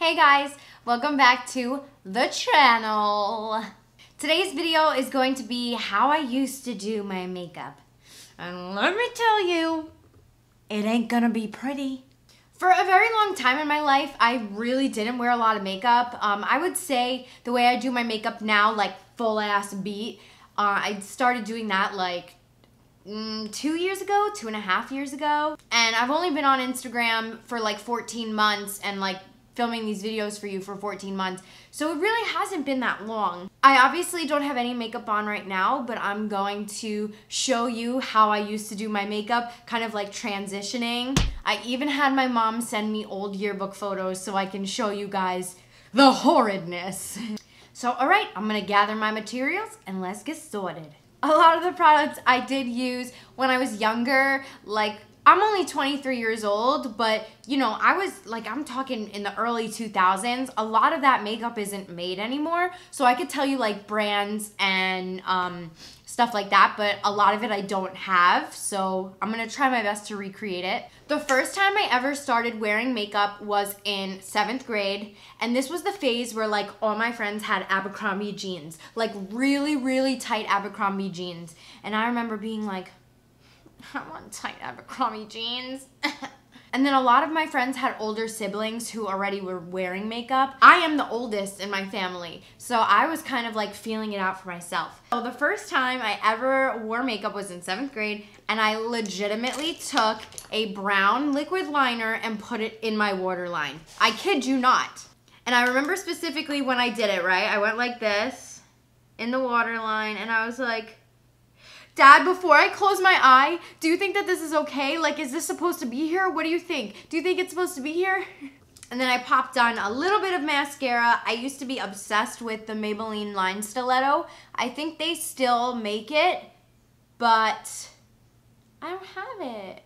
Hey guys, welcome back to the channel. Today's video is going to be how I used to do my makeup. And let me tell you, it ain't gonna be pretty. For a very long time in my life, I really didn't wear a lot of makeup. I would say the way I do my makeup now, like full ass beat, I started doing that like 2 years ago, 2.5 years ago. And I've only been on Instagram for like 14 months and like filming these videos for you for 14 months. So it really hasn't been that long. I obviously don't have any makeup on right now, but I'm going to show you how I used to do my makeup, kind of like transitioning. I even had my mom send me old yearbook photos so I can show you guys the horridness. So, all right, I'm gonna gather my materials and let's get started. A lot of the products I did use when I was younger, like I'm only 23 years old, but you know, I was like, I'm talking in the early 2000s, a lot of that makeup isn't made anymore. So I could tell you like brands and stuff like that, but a lot of it I don't have. So I'm gonna try my best to recreate it. The first time I ever started wearing makeup was in 7th grade. And this was the phase where like all my friends had Abercrombie jeans, like really, really tight Abercrombie jeans. And I remember being like, I want tight Abercrombie jeans. And then a lot of my friends had older siblings who already were wearing makeup. I am the oldest in my family, so I was kind of like feeling it out for myself. So the first time I ever wore makeup was in 7th grade, and I legitimately took a brown liquid liner and put it in my waterline. I kid you not. And I remember specifically when I did it, right? I went like this in the waterline, and I was like, Dad, before I close my eye, do you think that this is okay? Like, is this supposed to be here? What do you think? Do you think it's supposed to be here? And then I popped on a little bit of mascara. I used to be obsessed with the Maybelline Line Stiletto. I think they still make it, but I don't have it.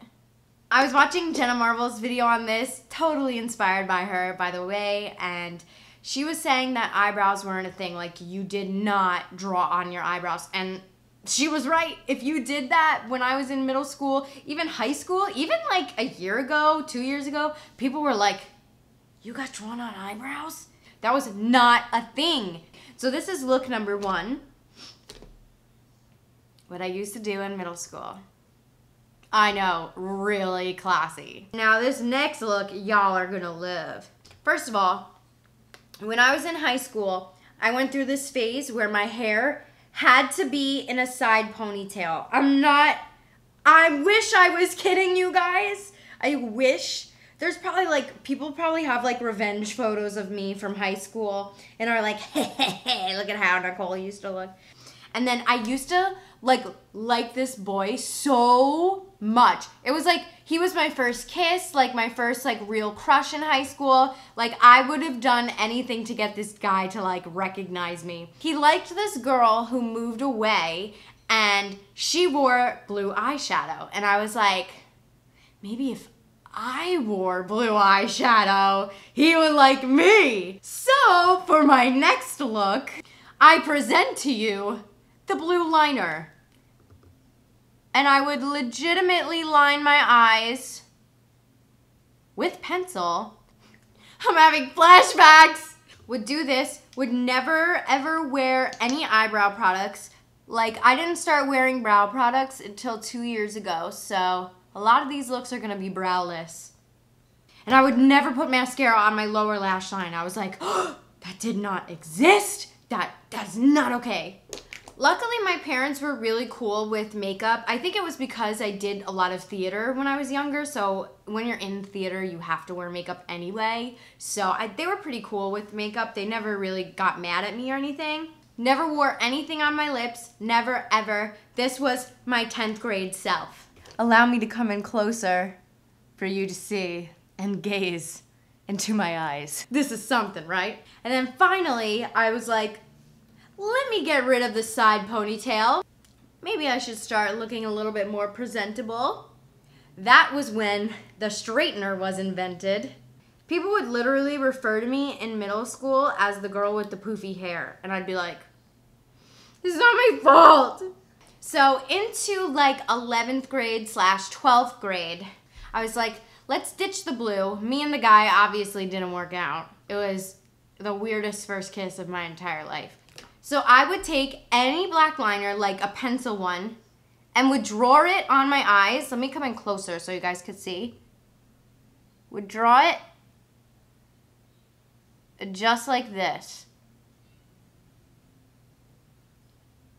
I was watching Jenna Marbles' video on this, totally inspired by her, by the way, and she was saying that eyebrows weren't a thing. Like, you did not draw on your eyebrows, and she was right. If you did that when I was in middle school, even high school, even like a year ago, 2 years ago, people were like, you got drawn on eyebrows? That was not a thing. So this is look number 1. What I used to do in middle school. I know, really classy. Now this next look, y'all are gonna love. First of all, when I was in high school, I went through this phase where my hair had to be in a side ponytail. I wish I was kidding you guys. I wish. There's probably like, people probably have like revenge photos of me from high school and are like, hey, look at how Nicole used to look. And then I used to like this boy so much. It was like, he was my first kiss, like my first like real crush in high school. Like I would have done anything to get this guy to like recognize me. He liked this girl who moved away and she wore blue eyeshadow. And I was like, maybe if I wore blue eyeshadow, he would like me. So for my next look, I present to you the blue liner. And I would legitimately line my eyes with pencil. I'm having flashbacks. Would do this, would never ever wear any eyebrow products. Like I didn't start wearing brow products until 2 years ago. So a lot of these looks are gonna be browless. And I would never put mascara on my lower lash line. I was like, oh, that did not exist. That's not okay. Luckily, my parents were really cool with makeup. I think it was because I did a lot of theater when I was younger, so when you're in theater, you have to wear makeup anyway. So they were pretty cool with makeup. They never really got mad at me or anything. Never wore anything on my lips, never ever. This was my 10th grade self. Allow me to come in closer for you to see and gaze into my eyes. This is something, right? And then finally, I was like, let me get rid of the side ponytail. Maybe I should start looking a little bit more presentable. That was when the straightener was invented. People would literally refer to me in middle school as the girl with the poofy hair. And I'd be like, this is not my fault. So into like 11th grade / 12th grade, I was like, let's ditch the blue. Me and the guy obviously didn't work out. It was the weirdest first kiss of my entire life. So I would take any black liner, like a pencil one, and would draw it on my eyes. Let me come in closer so you guys could see. Would draw it just like this.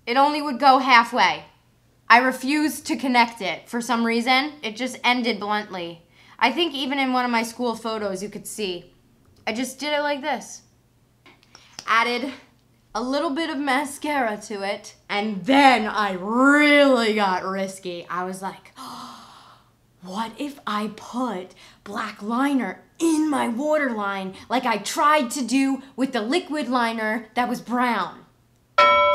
It only would go halfway. I refused to connect it for some reason. It just ended bluntly. I think even in one of my school photos you could see. I just did it like this. Added a little bit of mascara to it. And then I really got risky. I was like, oh, what if I put black liner in my waterline like I tried to do with the liquid liner that was brown?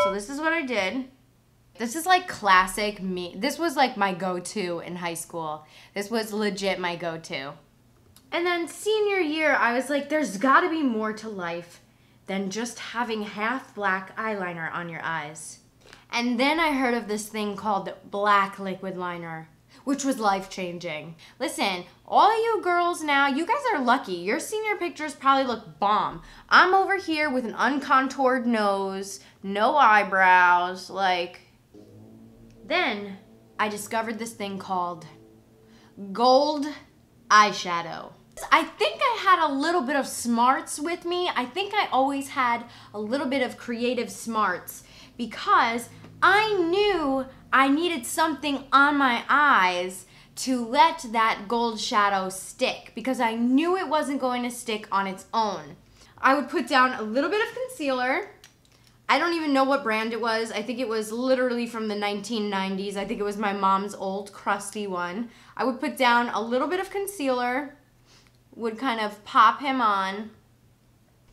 So this is what I did. This is like classic me. This was like my go-to in high school. This was legit my go-to. And then senior year, I was like, there's gotta be more to life than just having half black eyeliner on your eyes. And then I heard of this thing called black liquid liner, which was life-changing. Listen, all of you girls now, you guys are lucky. Your senior pictures probably look bomb. I'm over here with an uncontoured nose, no eyebrows, like. Then I discovered this thing called gold eyeshadow. I think I had a little bit of smarts with me. I think I always had a little bit of creative smarts because I knew I needed something on my eyes to let that gold shadow stick because I knew it wasn't going to stick on its own. I would put down a little bit of concealer. I don't even know what brand it was. I think it was literally from the 1990s. I think it was my mom's old crusty one. I would put down a little bit of concealer, would kind of pop him on,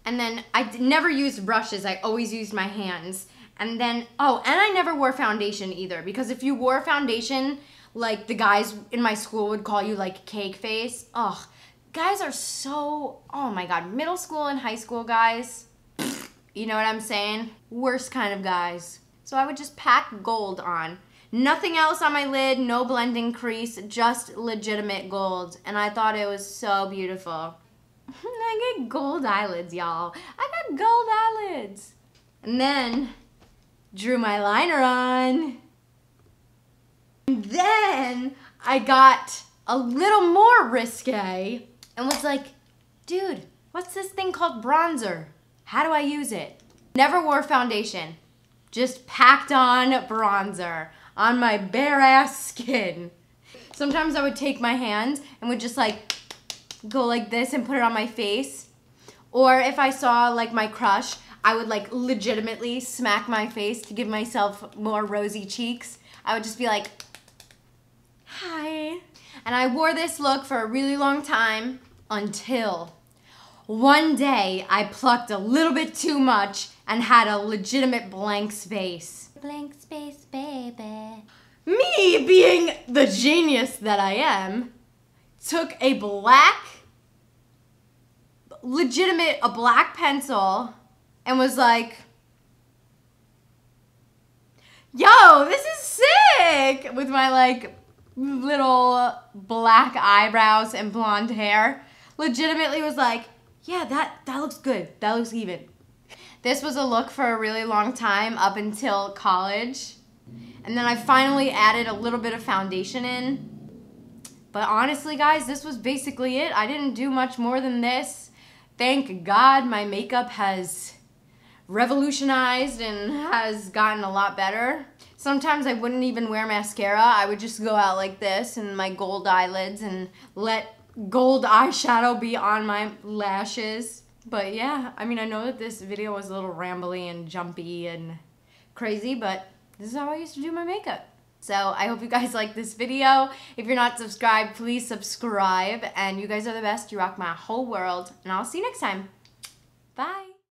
and then I never used brushes. I always used my hands. And then, oh, and I never wore foundation either, because if you wore foundation, like the guys in my school would call you like cake face. Ugh, guys are so, oh my God, middle school and high school guys, you know what I'm saying? Worst kind of guys. So I would just pack gold on. Nothing else on my lid, no blending crease, just legitimate gold. And I thought it was so beautiful. I get gold eyelids, y'all. I got gold eyelids. And then drew my liner on. And then I got a little more risque and was like, dude, what's this thing called bronzer? How do I use it? Never wore foundation. Just packed on bronzer on my bare ass skin. Sometimes I would take my hand and would just like go like this and put it on my face. Or if I saw like my crush, I would like legitimately smack my face to give myself more rosy cheeks. I would just be like, hi. And I wore this look for a really long time until one day I plucked a little bit too much and had a legitimate blank space. Blank space, baby. Me, being the genius that I am, took a black pencil and was like, yo, this is sick! With my like little black eyebrows and blonde hair. Legitimately was like, yeah, that looks good. That looks even. This was a look for a really long time up until college. And then I finally added a little bit of foundation in. But honestly, guys, this was basically it. I didn't do much more than this. Thank God my makeup has revolutionized and has gotten a lot better. Sometimes I wouldn't even wear mascara. I would just go out like this and my gold eyelids and let gold eyeshadow be on my lashes. But yeah, I mean, I know that this video was a little rambly and jumpy and crazy, but this is how I used to do my makeup. So I hope you guys like this video. If you're not subscribed, please subscribe. And you guys are the best. You rock my whole world. And I'll see you next time. Bye.